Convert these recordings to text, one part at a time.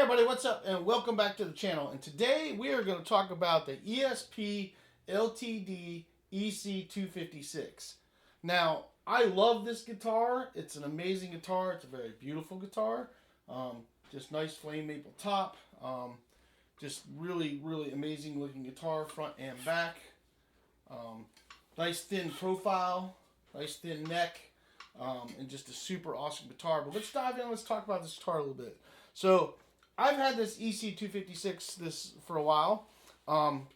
everybody, what's up? And welcome back to the channel. And today we are going to talk about the ESP LTD EC-256. Now, I love this guitar. It's an amazing guitar. It's a very beautiful guitar. Just nice flame maple top. Just really, really amazing looking guitar, front and back. Nice thin profile, nice thin neck, and just a super awesome guitar. But let's dive in. Let's talk about this guitar a little bit. So, I've had this EC-256 for a while,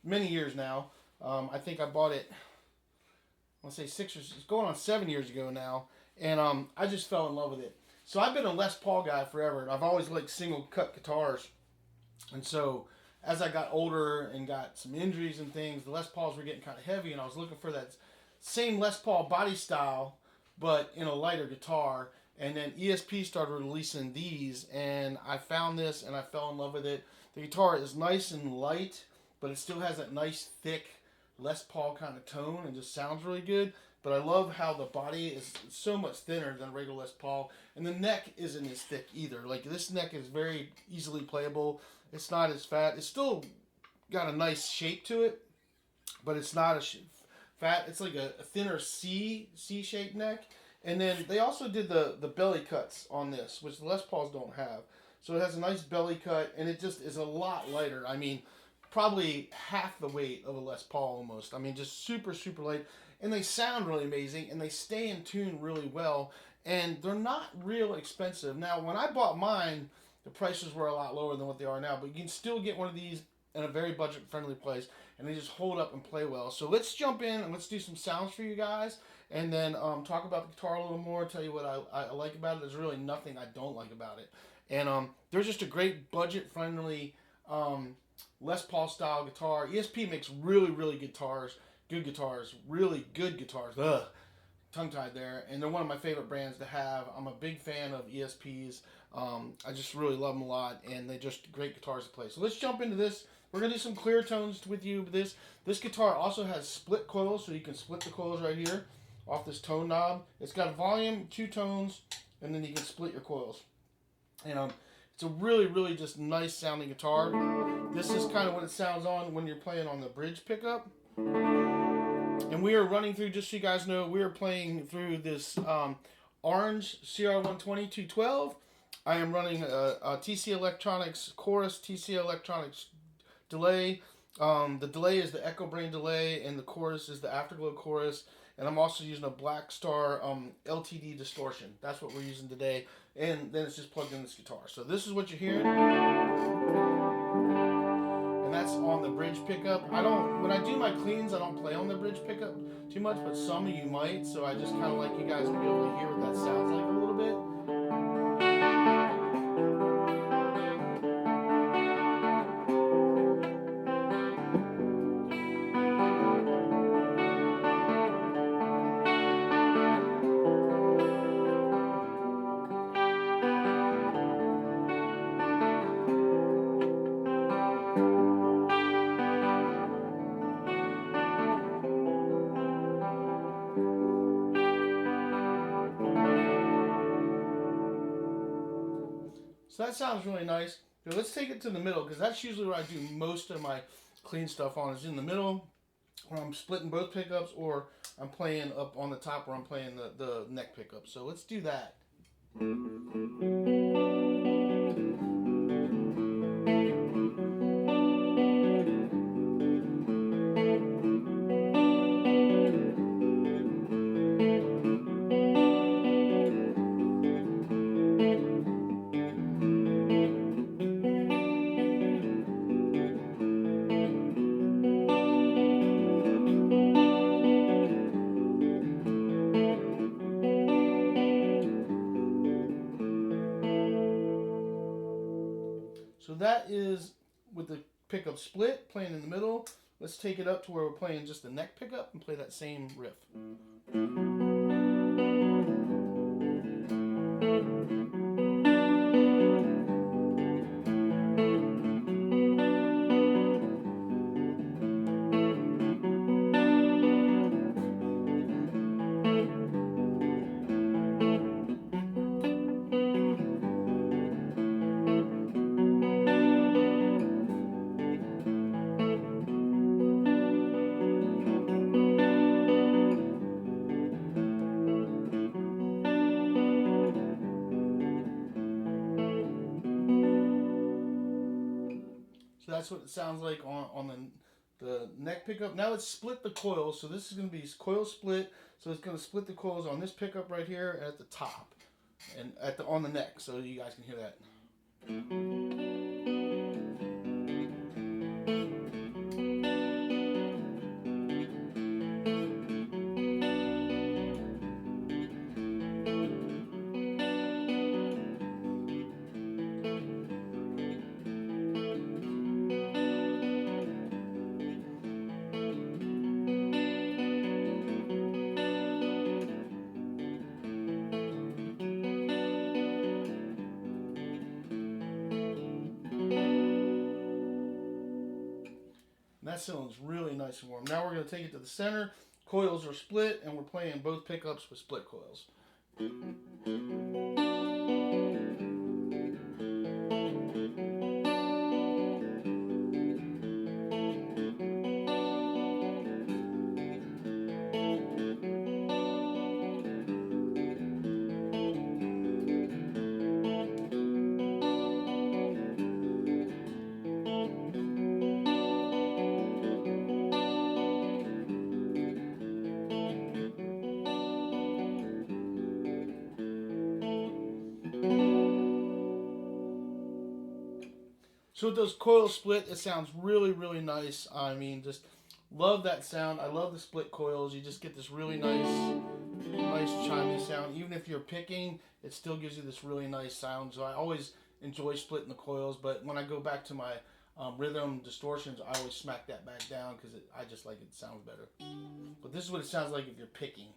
many years now. I think I bought it, I'll say it's going on 7 years ago now, and I just fell in love with it. So I've been a Les Paul guy forever, and I've always liked single cut guitars. And so as I got older and got some injuries and things, the Les Pauls were getting kind of heavy, and I was looking for that same Les Paul body style, but in a lighter guitar. And then ESP started releasing these, and I found this, and I fell in love with it. The guitar is nice and light, but it still has that nice, thick Les Paul kind of tone, and just sounds really good. But I love how the body is so much thinner than regular Les Paul, and the neck isn't as thick either. Like, this neck is very easily playable. It's not as fat. It's still got a nice shape to it, but it's not fat. It's like a thinner C-shaped neck. And then they also did the belly cuts on this, which the Les Pauls don't have. So it has a nice belly cut, and it just is a lot lighter. I mean, probably half the weight of a Les Paul almost. I mean, just super, super light. And they sound really amazing, and they stay in tune really well. And they're not real expensive. Now, when I bought mine, the prices were a lot lower than what they are now. But you can still get one of these in a very budget-friendly place, and they just hold up and play well. So let's jump in, and let's do some sounds for you guys. And then talk about the guitar a little more, tell you what I like about it. There's really nothing I don't like about it. And there's just a great budget-friendly Les Paul style guitar. ESP makes really, really good guitars, really good guitars. Ugh, tongue-tied there. And they're one of my favorite brands to have. I'm a big fan of ESPs. I just really love them a lot, and they're just great guitars to play. So let's jump into this. We're going to do some clear tones with you. This guitar also has split coils, so you can split the coils right here off this tone knob. It's got volume, 2 tones, and then you can split your coils. And it's a really, really just nice sounding guitar. This is kind of what it sounds on when you're playing on the bridge pickup. And we are running through, just so you guys know, we are playing through this orange CR120 212. I am running a TC Electronics chorus, TC Electronics delay. The delay is the Echo Brain delay, and the chorus is the Afterglow chorus. And I'm also using a Black Star LTD distortion. That's what we're using today. And then it's just plugged in this guitar. So this is what you're hearing. And that's on the bridge pickup. When I do my cleans, I don't play on the bridge pickup too much, but some of you might. So I just kind of like you guys to be able to hear what that sounds like a little bit. So that sounds really nice. So let's take it to the middle, because that's usually where I do most of my clean stuff on, is in the middle, where I'm splitting both pickups, or I'm playing up on the top where I'm playing the neck pickup. So let's do that. So that is with the pickup split, playing in the middle. Let's take it up to where we're playing just the neck pickup and play that same riff. that's what it sounds like on the neck pickup. Now let's split the coils. So this is going to be coil split. So it's going to split the coils on this pickup right here at the top and on the neck, so you guys can hear that. That sounds really nice and warm. Now we're going to take it to the center. Coils are split, and we're playing both pickups with split coils. So with those coils split, it sounds really, really nice. I mean, just love that sound. I love the split coils. You just get this really nice chimey sound. Even if you're picking, it still gives you this really nice sound. So I always enjoy splitting the coils, but when I go back to my rhythm distortions, I always smack that back down because I just like it sounds better. But this is what it sounds like if you're picking.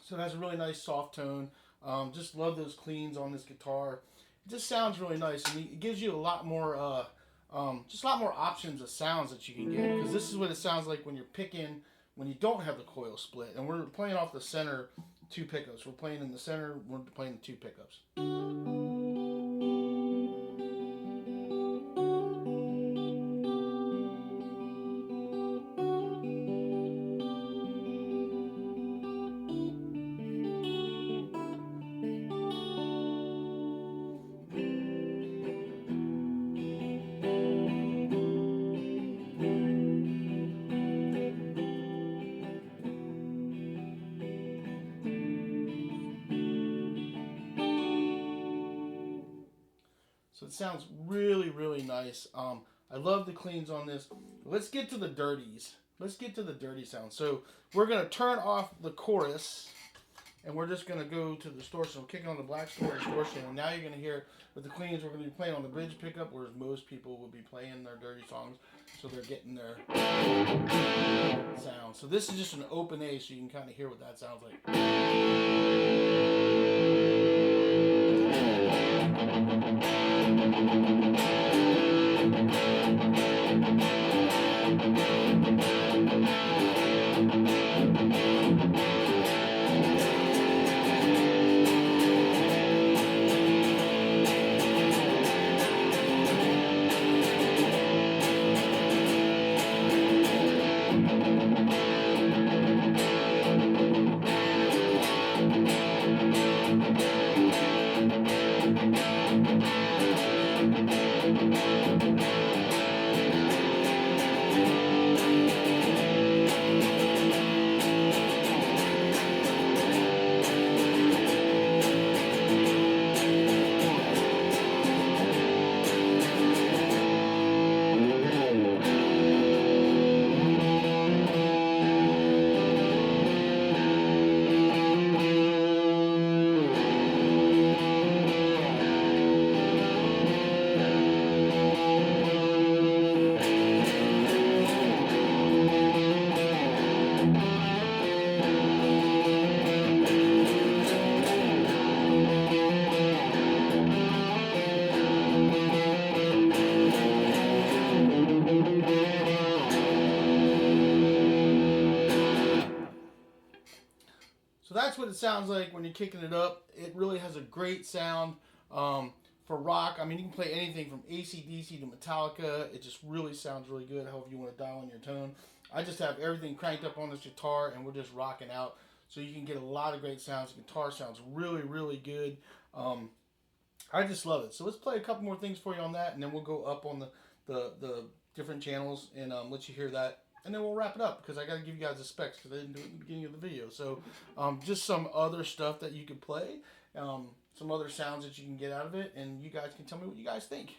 So it has a really nice soft tone. Just love those cleans on this guitar. It just sounds really nice, and it gives you a lot more, just a lot more options of sounds that you can get. Because this is what it sounds like when you're picking, when you don't have the coil split. And we're playing off the center two pickups. We're playing in the center. We're playing the two pickups. So it sounds really, really nice. I love the cleans on this. Let's get to the dirties. Let's get to the dirty sound. So we're going to turn off the chorus, and we're just going to go to the distortion. We're kicking on the black store distortion, and now you're going to hear with the cleans, we're going to be playing on the bridge pickup, whereas most people will be playing their dirty songs, so they're getting their sound. So this is just an open A, so you can kind of hear what that sounds like. that's what it sounds like when you're kicking it up. It really has a great sound. For rock, I mean, you can play anything from AC/DC to Metallica. It just really sounds really good, however you want to dial in your tone. I just have everything cranked up on this guitar, and we're just rocking out. So you can get a lot of great sounds. The guitar sounds really, really good. I just love it. So let's play a couple more things for you on that, and then we'll go up on the different channels and let you hear that. And then we'll wrap it up, because I got to give you guys the specs, because I didn't do it in the beginning of the video. So just some other stuff that you can play. Some other sounds that you can get out of it, and you guys can tell me what you guys think.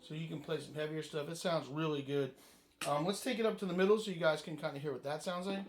So you can play some heavier stuff. It sounds really good. Let's take it up to the middle so you guys can kind of hear what that sounds like.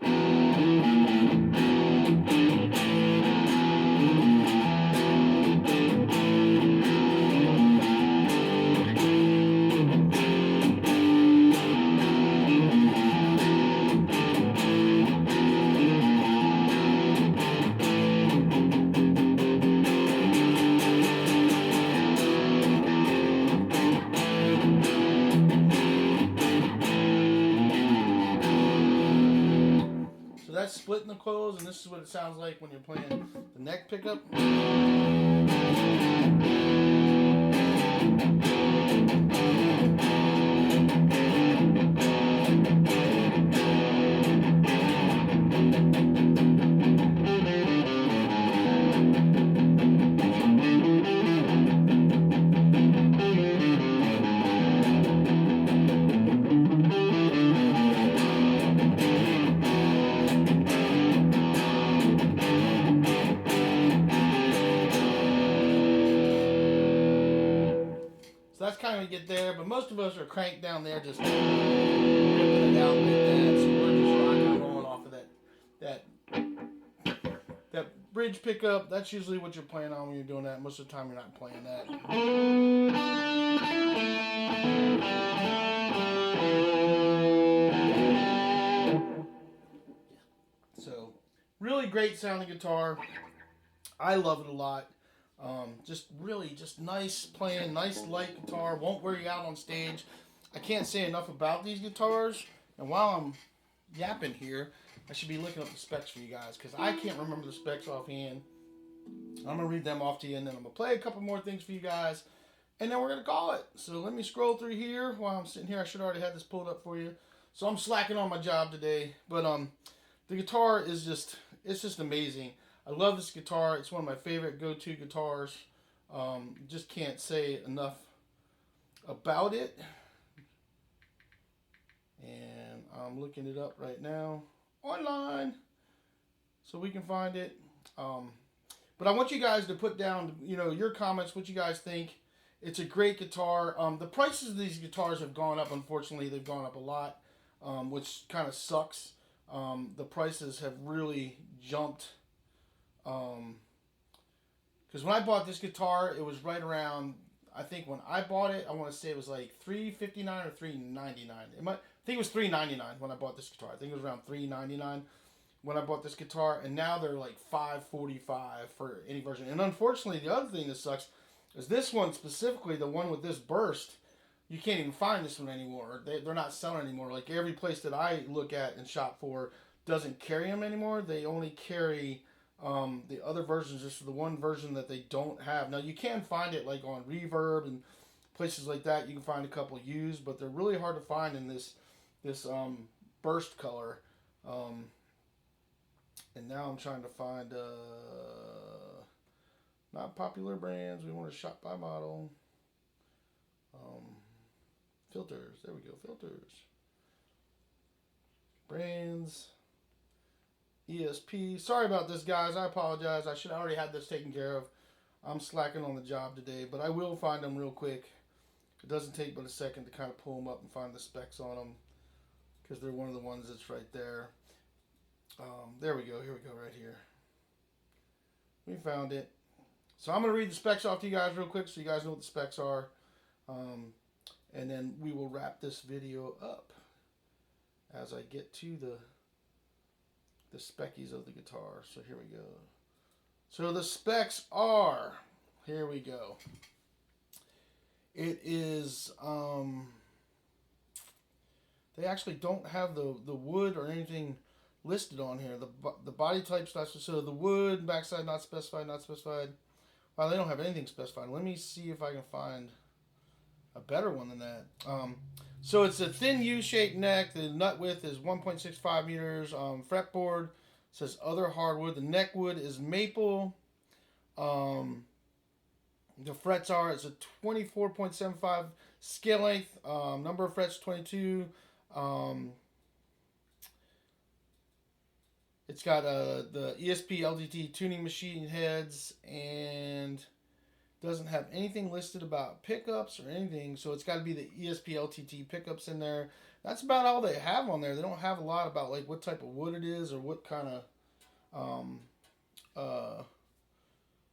That's splitting the coils, and this is what it sounds like when you're playing the neck pickup. That's kind of get there, but most of us are cranked down there, just ripping it out like that. So we're just rocking and rolling off of that bridge pickup. That's usually what you're playing on when you're doing that. Most of the time, you're not playing that. So, really great sounding guitar. I love it a lot. Just nice playing, nice light guitar, won't wear you out on stage. I can't say enough about these guitars, and while I'm yapping here, I should be looking up the specs for you guys, because I can't remember the specs offhand. I'm going to read them off to you, and then I'm going to play a couple more things for you guys, and then we're going to call it. So let me scroll through here while I'm sitting here. I should already have this pulled up for you. So I'm slacking on my job today, but the guitar is just amazing. I love this guitar. It's one of my favorite go-to guitars. Just can't say enough about it. And I'm looking it up right now online so we can find it. But I want you guys to put down, your comments, what you guys think. It's a great guitar. The prices of these guitars have gone up. Unfortunately, they've gone up a lot, which kind of sucks. The prices have really jumped. Because when I bought this guitar, it was right around, I think when I bought it, I want to say it was like $359 or $399. I think it was $399 when I bought this guitar. I think it was around $399 when I bought this guitar, and now they're like $545 for any version. And unfortunately, the other thing that sucks is this one specifically, the one with this burst, you can't even find this one anymore. They're not selling anymore. Like every place that I look at and shop for doesn't carry them anymore. They only carry the other versions, just the one version that they don't have. Now you can find it like on Reverb and places like that. You can find a couple used, but they're really hard to find in this burst color. And now I'm trying to find not popular brands. We want to shop by model. Filters. There we go. Filters. Brands. ESP. Sorry about this, guys. I apologize. I should have already had this taken care of. I'm slacking on the job today, but I will find them real quick. It doesn't take but a second to kind of pull them up and find the specs on them, because they're one of the ones that's right there. There we go. Here we go, right here. We found it. So I'm going to read the specs off to you guys real quick so you guys know what the specs are. And then we will wrap this video up as I get to the speckies of the guitar. So here we go. So the specs are, here we go. It is, they actually don't have the wood or anything listed on here. The body type's not, so the wood, backside not specified, not specified. Wow, they don't have anything specified. Let me see if I can find a better one than that. So it's a thin U-shaped neck. The nut width is 1.65 meters. Fretboard says other hardwood. The neck wood is maple. The frets are, it's a 24.75 scale length. Number of frets 22. It's got the ESP LTD tuning machine heads, and doesn't have anything listed about pickups or anything. So it's got to be the ESP LTD pickups in there. That's about all they have on there. They don't have a lot about like what type of wood it is or what kind of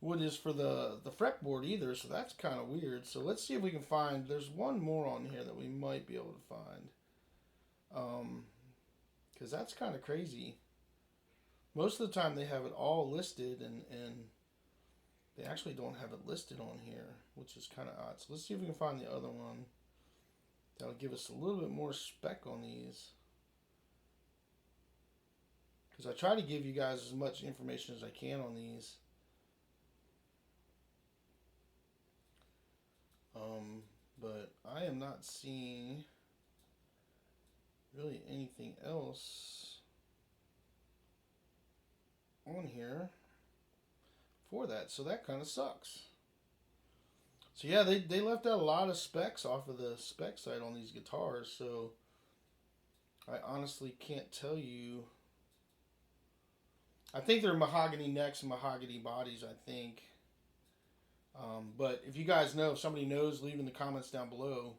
wood is for the fretboard either. So that's kind of weird. So let's see if we can find. There's one more on here that we might be able to find. Because that's kind of crazy. Most of the time they have it all listed, and they actually don't have it listed on here, which is kind of odd. So let's see if we can find the other one that'll give us a little bit more spec on these. Because I try to give you guys as much information as I can on these. But I am not seeing really anything else on here for that, so that kind of sucks. So yeah, they left out a lot of specs off of the spec site on these guitars, so I honestly can't tell you. I think they're mahogany necks and mahogany bodies, I think. But if you guys know, if somebody knows, leave in the comments down below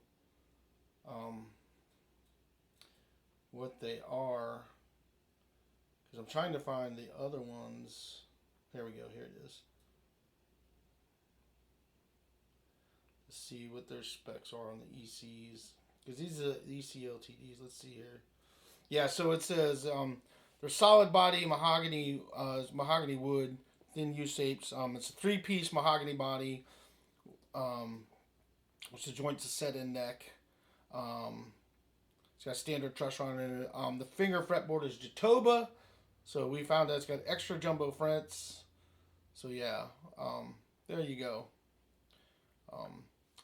what they are. Because I'm trying to find the other ones. Here we go. Here it is. Let's see what their specs are on the ECs. Because these are the EC LTDs. Let's see here. Yeah, so it says they're solid body mahogany wood, thin U-shapes. It's a 3-piece mahogany body, which the joint's a set-in neck. It's got standard truss run in it. The finger fretboard is Jatoba. So we found that it's got extra jumbo frets. So yeah, there you go.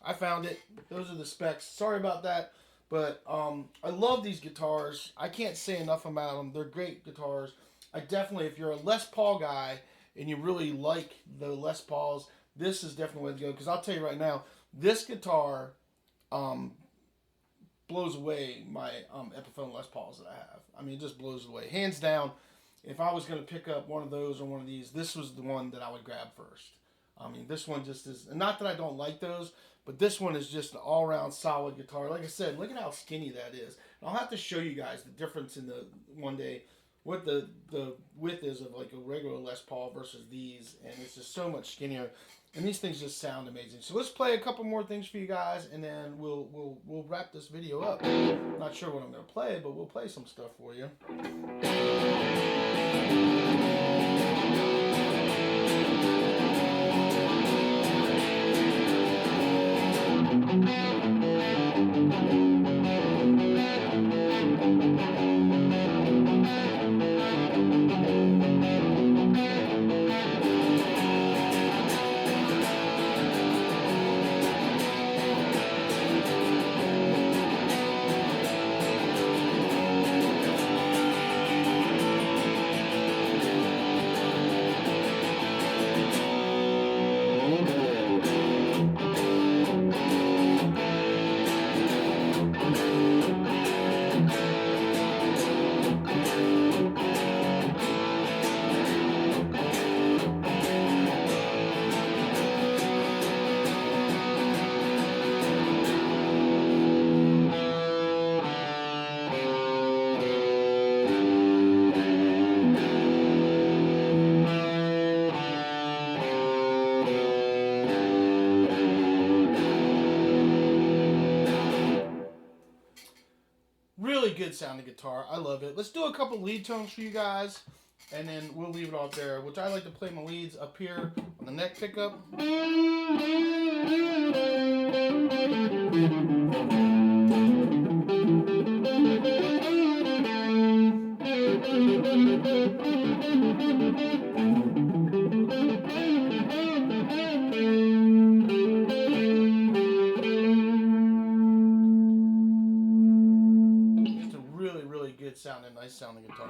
I found it. Those are the specs. Sorry about that. But I love these guitars. I can't say enough about them. They're great guitars. I definitely, if you're a Les Paul guy and you really like the Les Pauls, this is definitely the way to go. Because I'll tell you right now, this guitar blows away my Epiphone Les Pauls that I have. I mean, it just blows away. Hands down, if I was going to pick up one of those or one of these, this was the one that I would grab first. I mean, this one just is, and not that I don't like those, but this one is just an all-around solid guitar. Like I said, look at how skinny that is. And I'll have to show you guys the difference in the one day, what the width is of like a regular Les Paul versus these, and it's just so much skinnier. And these things just sound amazing. So let's play a couple more things for you guys, and then we'll wrap this video up. I'm not sure what I'm going to play, but we'll play some stuff for you. really good sounding guitar. I love it. Let's do a couple lead tones for you guys, and then we'll leave it all there, which I like to play my leads up here on the neck pickup. Just a really, really good sounding, nice sounding guitar.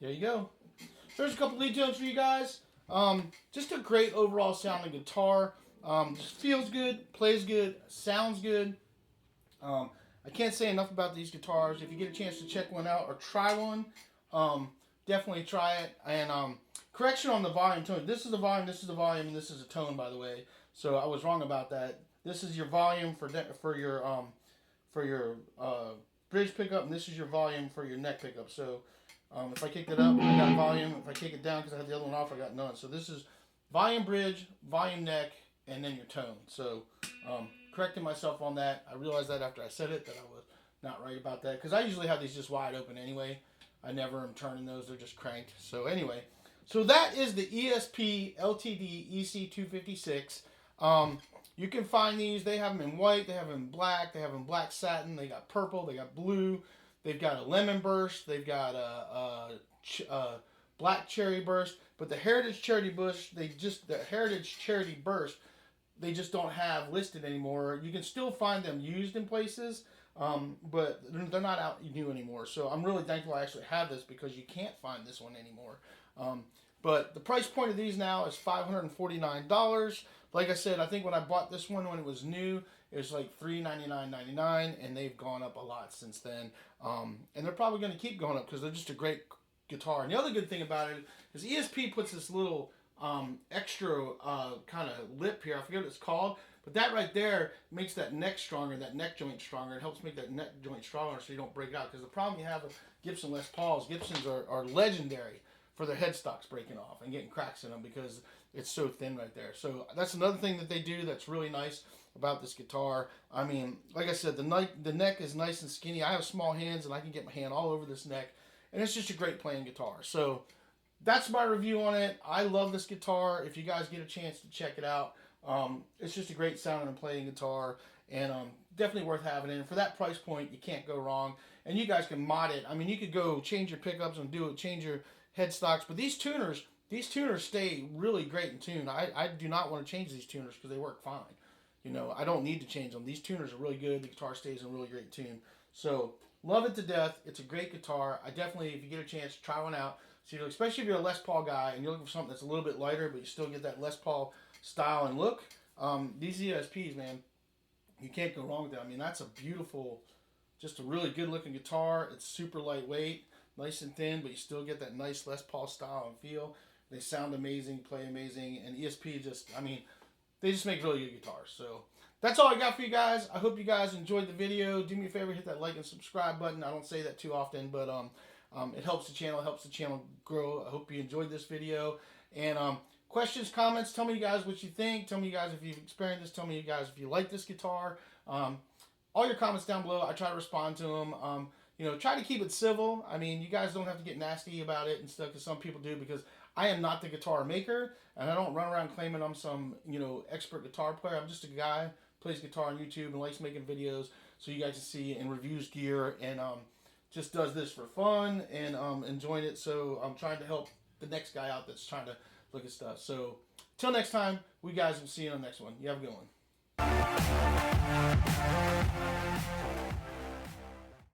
There you go. There's a couple lead tones for you guys. Just a great overall sounding guitar. Just feels good, plays good, sounds good. I can't say enough about these guitars. If you get a chance to check one out or try one, definitely try it. And correction on the volume tone. This is the volume, this is the volume, and this is a tone, by the way. So I was wrong about that. This is your volume for your bridge pickup, and this is your volume for your neck pickup. So if I kicked it up, I got volume. If I kick it down because I had the other one off, I got none. So this is volume bridge, volume neck, and then your tone. So correcting myself on that. I realized that after I said it that I was not right about that, because I usually have these just wide open anyway. I never am turning those. They're just cranked. So anyway, so that is the ESP LTD EC-256. You can find these. They have them in white. They have them in black. They have them in black satin. They got purple. They got blue. They've got a lemon burst. They've got a black cherry burst. But the Heritage Charity Burst, they just don't have listed anymore. You can still find them used in places, but they're not out new anymore. So I'm really thankful I actually have this, because you can't find this one anymore. But the price point of these now is $549. Like I said, I think when I bought this one when it was new, it was like $399.99, and they've gone up a lot since then. And they're probably going to keep going up because they're just a great guitar. And the other good thing about it is ESP puts this little extra kind of lip here. I forget what it's called, but that right there makes that neck stronger, that neck joint stronger. It helps make that neck joint stronger so you don't break it out. Because the problem you have with Gibson Les Pauls, Gibsons are legendary for their headstocks breaking off and getting cracks in them because it's so thin right there. So that's another thing that they do that's really nice about this guitar. I mean, like I said, the neck is nice and skinny. I have small hands, and I can get my hand all over this neck, and it's just a great playing guitar. So that's my review on it. I love this guitar. If you guys get a chance to check it out, it's just a great sounding and playing guitar, and definitely worth having it. And for that price point, you can't go wrong. And you guys can mod it. I mean, you could go change your pickups and change your headstocks, but these tuners stay really great in tune. I do not want to change these tuners because they work fine. You know, I don't need to change them. These tuners are really good. The guitar stays in really great tune. So, love it to death. It's a great guitar. I definitely, if you get a chance, try one out. So, especially if you're a Les Paul guy and you're looking for something that's a little bit lighter, but you still get that Les Paul style and look, these ESPs, man, you can't go wrong with that. I mean, that's a beautiful, just a really good looking guitar. It's super lightweight, nice and thin, but you still get that nice Les Paul style and feel. They sound amazing, play amazing, and ESP just, I mean, they just make really good guitars. So that's all I got for you guys. I hope you guys enjoyed the video. Do me a favor, hit that like and subscribe button. I don't say that too often, but it helps the channel grow. I hope you enjoyed this video. And questions, comments, tell me you guys what you think. Tell me you guys if you've experienced this. Tell me you guys if you like this guitar. All your comments down below. I try to respond to them. Try to keep it civil. I mean, you guys don't have to get nasty about it and stuff, because some people do, because I am not the guitar maker, and I don't run around claiming I'm some, expert guitar player. I'm just a guy who plays guitar on YouTube and likes making videos so you guys can see and reviews gear and just does this for fun and enjoying it. So I'm trying to help the next guy out that's trying to look at stuff. So till next time, we guys will see you on the next one. You have a good one.